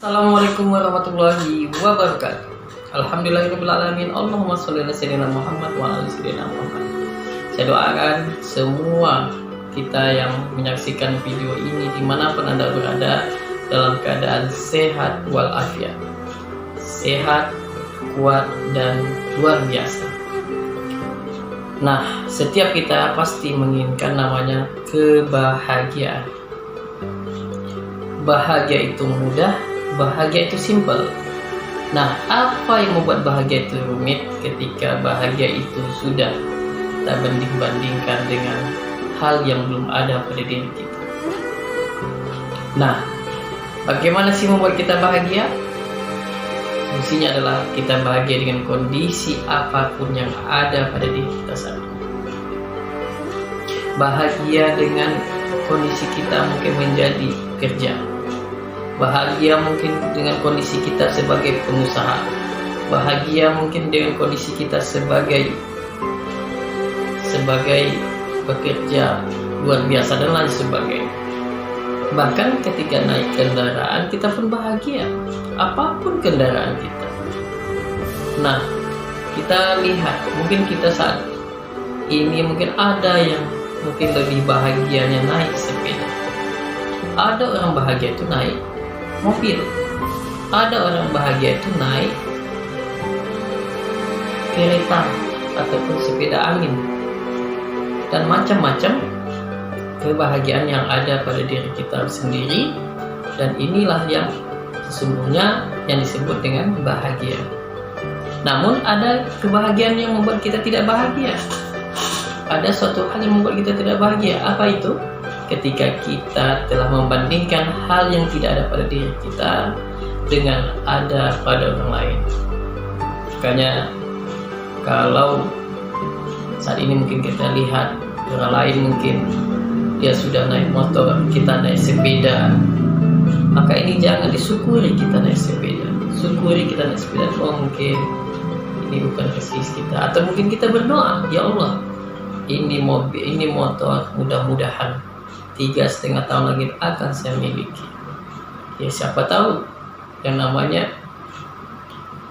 Assalamualaikum warahmatullahi wabarakatuh. Alhamdulillahirrahmanirrahim. Allahumma sholli ala sayyidina Muhammad wa ala sayyidina Muhammad. Saya doakan semua kita yang menyaksikan video ini dimanapun Anda berada dalam keadaan sehat walafiat, sehat, kuat, dan luar biasa. Nah, setiap kita pasti menginginkan namanya kebahagiaan. Bahagia itu mudah, bahagia itu simpel. Nah, apa yang membuat bahagia itu rumit ketika bahagia itu sudah tak banding-bandingkan dengan hal yang belum ada pada diri kita? Nah, bagaimana sih membuat kita bahagia? Fungsinya adalah kita bahagia dengan kondisi apapun yang ada pada diri kita saat ini. Bahagia dengan kondisi kita mungkin menjadi pekerja. Bahagia mungkin dengan kondisi kita sebagai pengusaha. Bahagia mungkin dengan kondisi kita sebagai pekerja luar biasa dan lain sebagainya. Bahkan ketika naik kendaraan kita pun bahagia, apapun kendaraan kita. Nah, kita lihat mungkin kita saat ini mungkin ada yang mungkin lebih bahagianya naik sepeda. Ada orang bahagia itu naik mobil, ada orang bahagia itu naik kereta ataupun sepeda angin, dan macam-macam kebahagiaan yang ada pada diri kita sendiri. Dan inilah yang sesungguhnya yang disebut dengan bahagia. Namun ada kebahagiaan yang membuat kita tidak bahagia. Ada suatu hal yang membuat kita tidak bahagia. Apa itu? Ketika kita telah membandingkan hal yang tidak ada pada diri kita dengan ada pada orang lain. Makanya kalau saat ini mungkin kita lihat orang lain mungkin dia sudah naik motor, kita naik sepeda, maka ini jangan disyukuri kita naik sepeda. Syukuri kita naik sepeda. Oh, mungkin ini bukan rezeki kita, atau mungkin kita berdoa, ya Allah, ini mobil, ini motor, mudah-mudahan 3,5 tahun lagi akan saya miliki. Ya, siapa tahu, yang namanya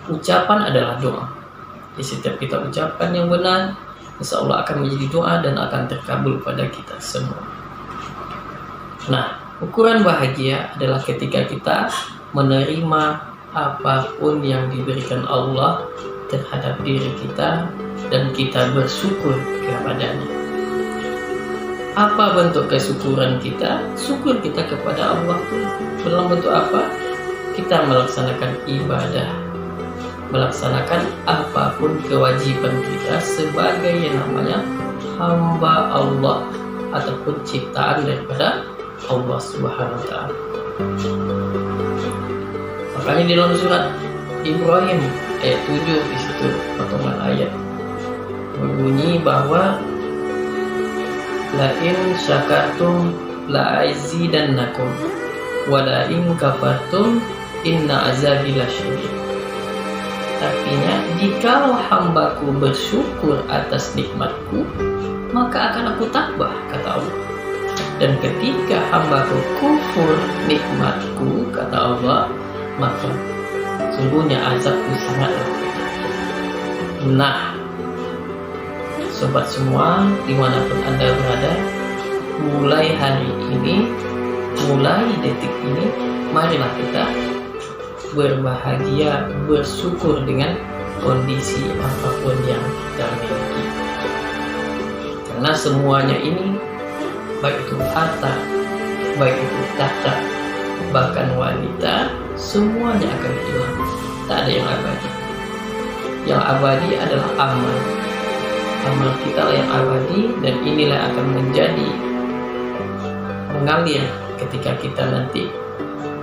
ucapan adalah doa. Di setiap kita ucapan yang benar, insya Allah akan menjadi doa dan akan terkabul pada kita semua. Nah, ukuran bahagia adalah ketika kita menerima apapun yang diberikan Allah terhadap diri kita dan kita bersyukur kepadanya. Apa bentuk kesyukuran kita? Syukur kita kepada Allah itu dalam bentuk apa? Kita melaksanakan ibadah, melaksanakan apapun kewajiban kita sebagai yang namanya hamba Allah ataupun ciptaan daripada Allah Subhanahu wa Ta'ala. Makanya di dalam surat Ibrahim ayat 7 di situ potongan ayat berbunyi bahwa la in syakartum la azidannakum wa la in kafartum inna azabi lasyadid. Artinya, jikalau hambaku bersyukur atas nikmatku, maka akan aku tambah, kata Allah. Dan ketika hambaku kufur nikmatku, kata Allah, maka sungguhnya azabku sangatlah pedih. Nah, sobat semua, dimanapun Anda berada, mulai hari ini, mulai detik ini, marilah kita berbahagia, bersyukur dengan kondisi apapun yang kita miliki. Karena semuanya ini, baik itu harta, baik itu tahta, bahkan wanita, semuanya akan hilang. Tak ada yang abadi. Yang abadi adalah amal. Amal kita lah yang abadi, dan inilah akan menjadi mengalir ketika kita nanti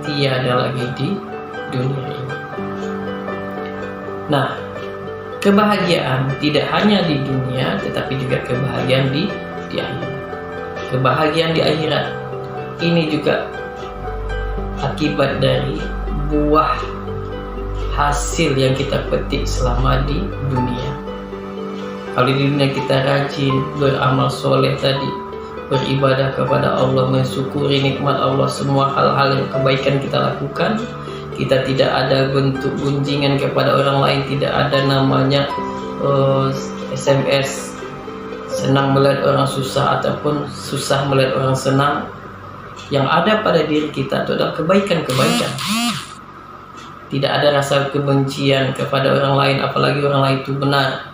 tiada lagi di dunia ini. Nah, kebahagiaan tidak hanya di dunia, tetapi juga kebahagiaan di akhirat. Kebahagiaan di akhirat ini juga akibat dari buah hasil yang kita petik selama di dunia. Kalau di dunia kita rajin beramal soleh tadi, beribadah kepada Allah, mensyukuri nikmat Allah, semua hal-hal yang kebaikan kita lakukan, kita tidak ada bentuk gunjingan kepada orang lain, tidak ada namanya SMS senang melihat orang susah ataupun susah melihat orang senang. Yang ada pada diri kita itu adalah kebaikan-kebaikan. Tidak ada rasa kebencian kepada orang lain, apalagi orang lain itu benar.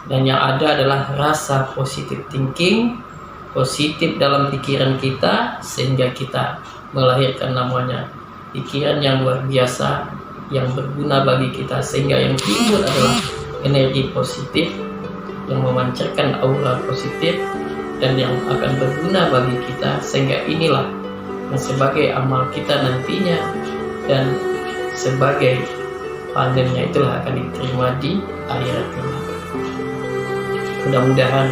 Dan yang ada adalah rasa positive thinking, positif dalam pikiran kita, sehingga kita melahirkan namanya pikiran yang luar biasa, yang berguna bagi kita, sehingga yang timbul adalah energi positif yang memancarkan aura positif dan yang akan berguna bagi kita, sehingga inilah yang sebagai amal kita nantinya dan sebagai panennya itulah akan diterima di akhirat kelak. Mudah-mudahan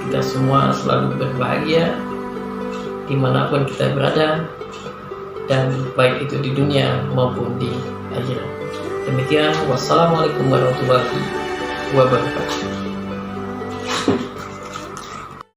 kita semua selalu berbahagia dimanapun kita berada, dan baik itu di dunia maupun di akhirat. Demikian, wassalamualaikum warahmatullahi wabarakatuh.